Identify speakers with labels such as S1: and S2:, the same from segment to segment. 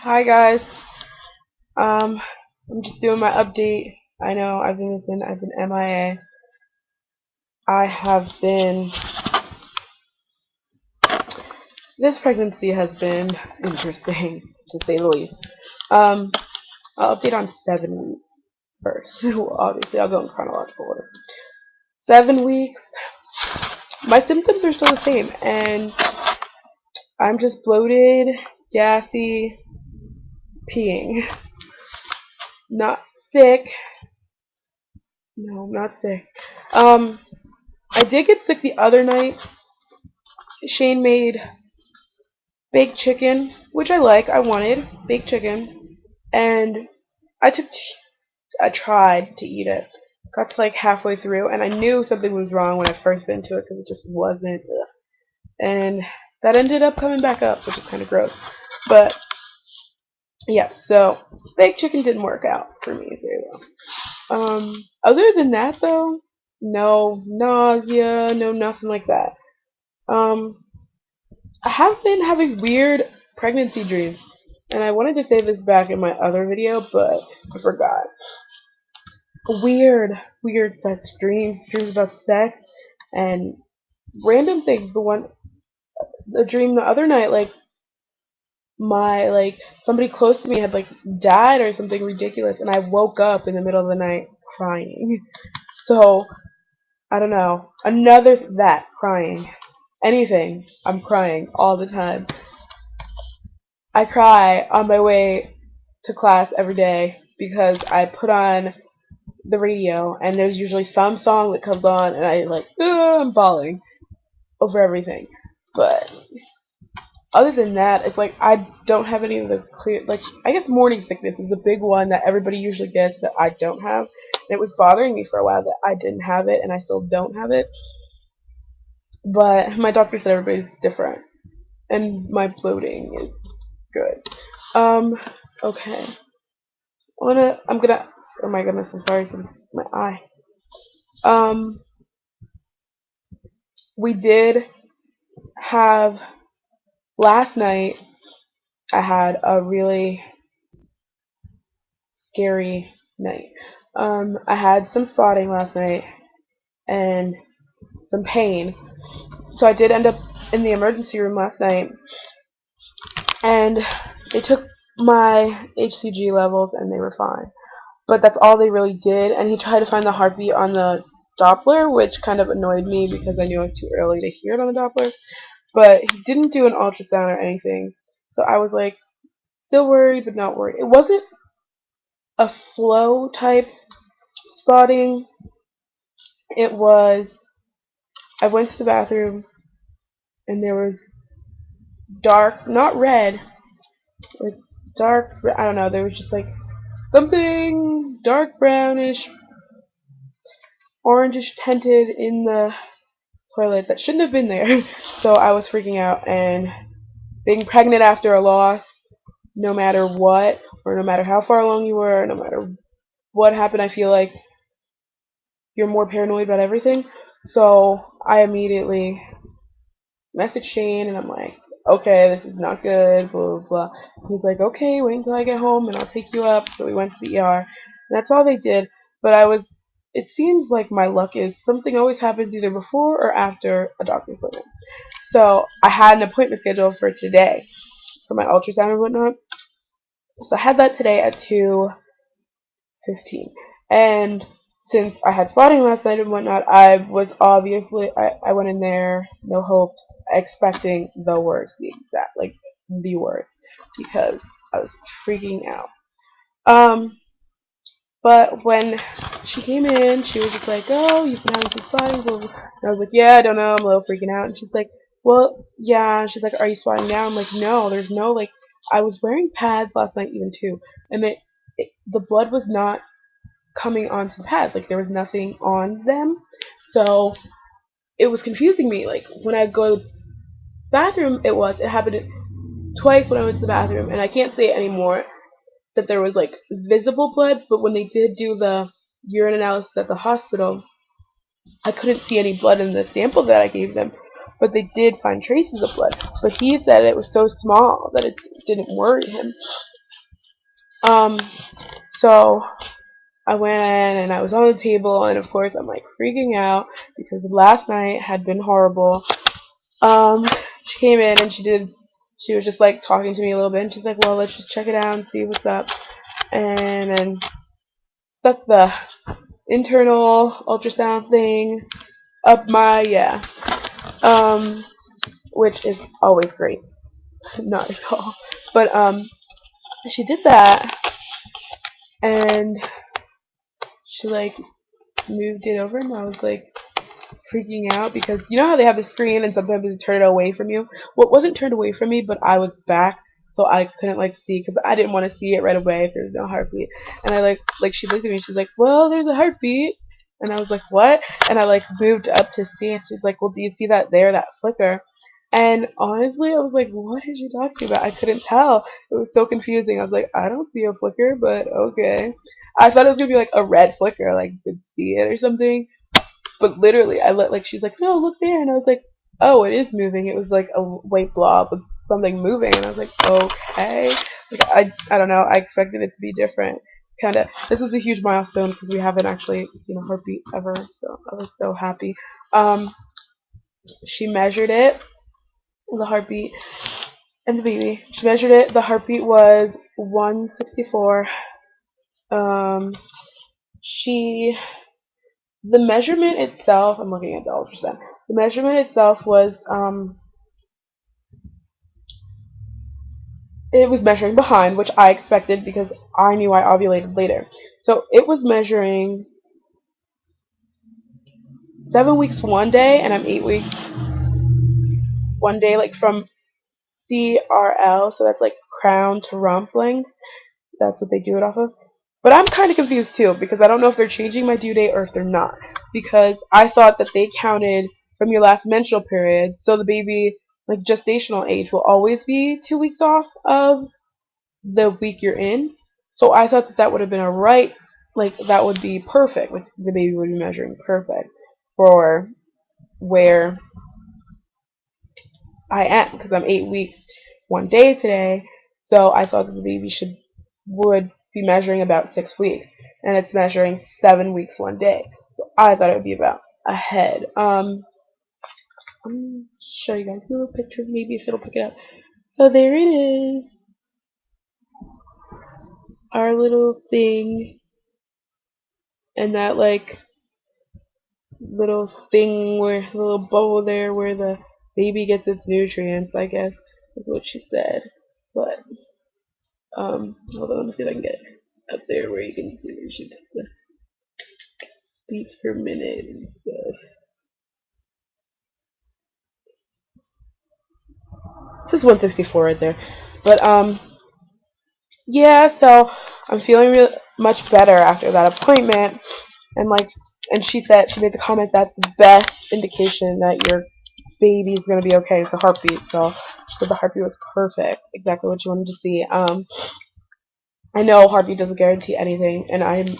S1: Hi guys. I'm just doing my update. I know I've been missing. I've been MIA. I have been. This pregnancy has been interesting to say the least. Um, I'll update on 7 weeks first. Well, obviously, I'll go in chronological order. 7 weeks. My symptoms are still the same, and I'm just bloated, gassy, peeing. Not sick. No, I'm not sick. Um, I did get sick the other night. Shane made baked chicken, which I like. I wanted baked chicken, and I took. I tried to eat it. Got to like halfway through, and I knew something was wrong when I first bit into it because it just wasn't. Ugh. And that ended up coming back up, which is kind of gross. But yeah, so baked chicken didn't work out for me very well. Other than that though, no nausea, no nothing like that. Um, I have been having weird pregnancy dreams, and I wanted to say this back in my other video, but I forgot. Weird sex dreams, dreams about sex, and random things. The dream the other night, like somebody close to me had like died or something ridiculous, and I woke up in the middle of the night crying. So I don't know. Another that crying. Anything, I'm crying all the time. I cry on my way to class every day because I put on the radio and there's usually some song that comes on and I like I'm bawling over everything. But other than that, it's like I don't have any of the clear I guess morning sickness is a big one that everybody usually gets that I don't have. And it was bothering me for a while that I didn't have it and I still don't have it. But my doctor said everybody's different and my bloating is good. Um okay. I'm gonna, oh my goodness, I'm sorry for my eye. Um, we did have, last night, I had a really scary night. I had some spotting last night and some pain. So I did end up in the emergency room last night and they took my HCG levels and they were fine. But that's all they really did, and he tried to find the heartbeat on the Doppler, which kind of annoyed me because I knew it was too early to hear it on the Doppler. But he didn't do an ultrasound or anything, so I was like still worried but not worried. It wasn't a flow type spotting. It was, I went to the bathroom and there was dark, not red, like dark, I don't know, there was just like something dark brownish, orangish tinted in the toilet that shouldn't have been there. So I was freaking out, and being pregnant after a loss, no matter what, or no matter how far along you were, no matter what happened, I feel like you're more paranoid about everything. So I immediately messaged Shane, and I'm like, okay, this is not good, blah, blah, blah. He's like, okay, wait until I get home, and I'll take you up. So we went to the ER, and that's all they did. But it seems like my luck is something always happens either before or after a doctor's appointment. So I had an appointment scheduled for today for my ultrasound and whatnot. So I had that today at 2:15. And since I had spotting last night and whatnot, I went in there, no hopes, expecting the worst, the worst, because I was freaking out. Um, but when she came in, she was just like, "Oh, you've been having some spotting." Blah, blah. And I was like, "Yeah, I don't know. I'm a little freaking out." And she's like, "Well, yeah." And she's like, "Are you spotting now?" I'm like, "No, there's no like." I was wearing pads last night even too, and the blood was not coming onto the pads. Like there was nothing on them, so it was confusing me. Like when I go to the bathroom, it happened twice when I went to the bathroom, and I can't say anymore that there was like visible blood, but when they did do the urine analysis at the hospital, I couldn't see any blood in the sample that I gave them, but they did find traces of blood. But he said it was so small that it didn't worry him. Um, so I went in and I was on the table, and of course I'm like freaking out because last night had been horrible. She came in and she was just like talking to me a little bit, and she's like, well, let's just check it out and see what's up. And then stuck the internal ultrasound thing up my, yeah, um, which is always great. Not at all. But, she did that, and she like moved it over, and I was like freaking out because you know how they have the screen and sometimes they turn it away from you. Well, it wasn't turned away from me, but I was back, so I couldn't like see because I didn't want to see it right away if there's no heartbeat. And I like she looked at me and she's like, "Well, there's a heartbeat," and I was like, "What?" And I like moved up to see, and she's like, "Well, do you see that there, that flicker?" And honestly, I was like, "What is she talking about?" I couldn't tell. It was so confusing. I was like, "I don't see a flicker, but okay." I thought it was gonna be like a red flicker, like you could see it or something. But literally, I let like she's like, no, look there, and I was like, oh, it is moving. It was like a white blob with something moving, and I was like, okay. Like I don't know. I expected it to be different. Kind of. This was a huge milestone because we haven't actually seen a heartbeat ever, so I was so happy. Um, she measured it, the heartbeat, and the baby. She measured it. The heartbeat was 164. Um, she the measurement itself, I'm looking at the ultrasound. The measurement itself was it was measuring behind, which I expected because I knew I ovulated later. So it was measuring 7 weeks 1 day, and I'm 8 weeks 1 day, like from CRL, so that's like crown to rump length. That's what they do it off of. But I'm kind of confused too because I don't know if they're changing my due date or if they're not. Because I thought that they counted from your last menstrual period, so the baby, like gestational age, will always be 2 weeks off of the week you're in. So I thought that that would have been a right, like that would be perfect. Like the baby would be measuring perfect for where I am because I'm 8 weeks 1 day today. So I thought that the baby would be measuring about 6 weeks, and it's measuring 7 weeks 1 day. So I thought it would be about ahead. I'm gonna show you guys a little picture, maybe if it'll pick it up. So there it is, our little thing, and that like little thing where the little bowl there where the baby gets its nutrients, I guess is what she said. But hold on, let me see if I can get it up there where you can see where she took the beats per minute and stuff. This is 164 right there. But yeah, so I'm feeling real much better after that appointment, and like, and she made the comment that the best indication that your baby's gonna be okay is the heartbeat. So the heartbeat was perfect, exactly what you wanted to see. I know heartbeat doesn't guarantee anything, and I'm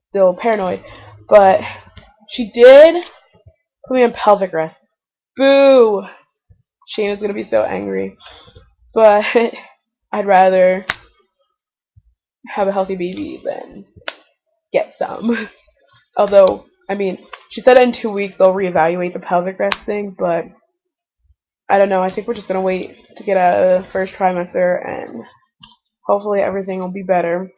S1: still paranoid, but she did put me on pelvic rest. Boo! Shayna's gonna be so angry, but I'd rather have a healthy baby than get some. Although, I mean, she said in 2 weeks they'll reevaluate the pelvic rest thing, but I don't know. I think we're just gonna wait to get out of the first trimester, and hopefully everything will be better.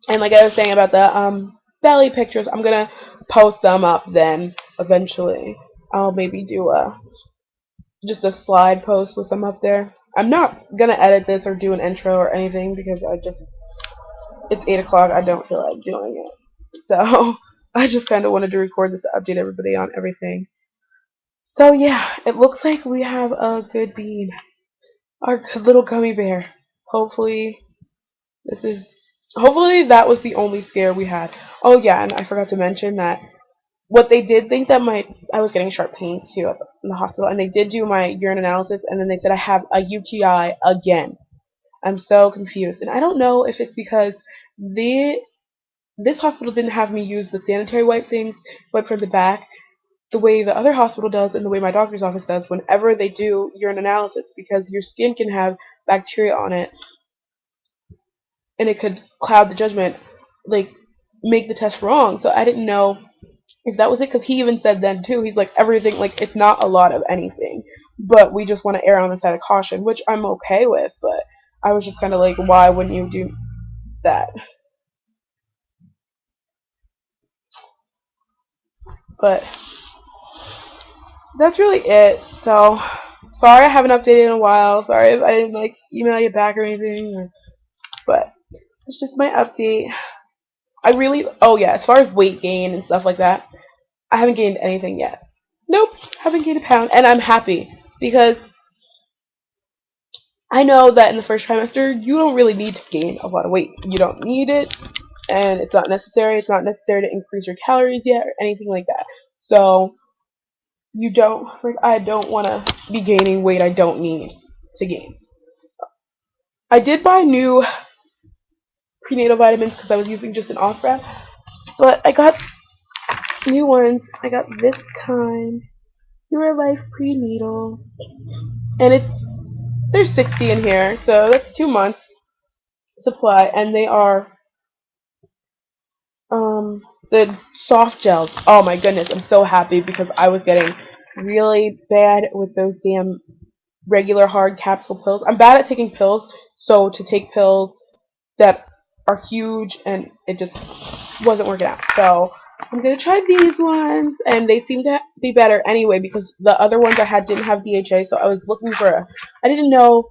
S1: And like I was saying about the belly pictures, I'm gonna post them up then eventually. I'll maybe do a just a slide post with them up there. I'm not gonna edit this or do an intro or anything because it's 8 o'clock. I don't feel like doing it. So I just kind of wanted to record this to update everybody on everything. So yeah, it looks like we have a good bean, our good little gummy bear. Hopefully this is hopefully that was the only scare we had. Oh yeah, and I forgot to mention that what they did think that I was getting sharp pains too in the hospital, and they did do my urine analysis, and then they said I have a UTI again. I'm so confused, and I don't know if it's because the this hospital didn't have me use the sanitary wipe from the back, the way the other hospital does, and the way my doctor's office does whenever they do urine analysis, because your skin can have bacteria on it and it could cloud the judgment, like make the test wrong. So I didn't know if that was it, because he even said then too, he's like, everything, like, it's not a lot of anything, but we just want to err on the side of caution, which I'm okay with, but I was just kind of like, why wouldn't you do that? But that's really it. So sorry I haven't updated in a while. Sorry if I didn't like email you back or anything. But it's just my update. I really, oh yeah, as far as weight gain and stuff like that, I haven't gained anything yet. Nope, haven't gained a pound, and I'm happy because I know that in the first trimester you don't really need to gain a lot of weight. You don't need it, and it's not necessary. It's not necessary to increase your calories yet or anything like that. So you don't, like, I don't want to be gaining weight I don't need to gain. I did buy new prenatal vitamins because I was using just an off brand, but I got new ones. I got this kind, Your Life Prenatal, and there's 60 in here, so that's 2 months supply, and they are the soft gels. Oh my goodness, I'm so happy because I was getting really bad with those damn regular hard capsule pills. I'm bad at taking pills, so to take pills that are huge, and it just wasn't working out. So I'm gonna try these ones, and they seem to be better anyway because the other ones I had didn't have DHA. So I was looking for I didn't know,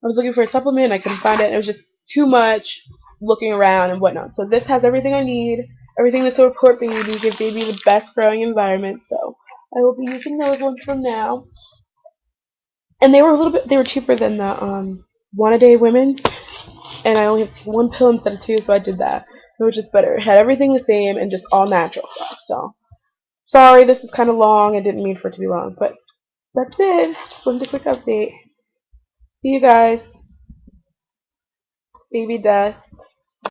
S1: I was looking for a supplement, and I couldn't find it, and it was just too much looking around and whatnot. So this has everything I need, everything to support baby, give baby the best growing environment. So I will be using those ones from now, and they were cheaper than the One A Day Women, and I only have one pill instead of two, so I did that. It was just better. It had everything the same and just all natural stuff. So sorry, this is kind of long. I didn't mean for it to be long, but that's it. Just wanted a quick update. See you guys. Baby Death.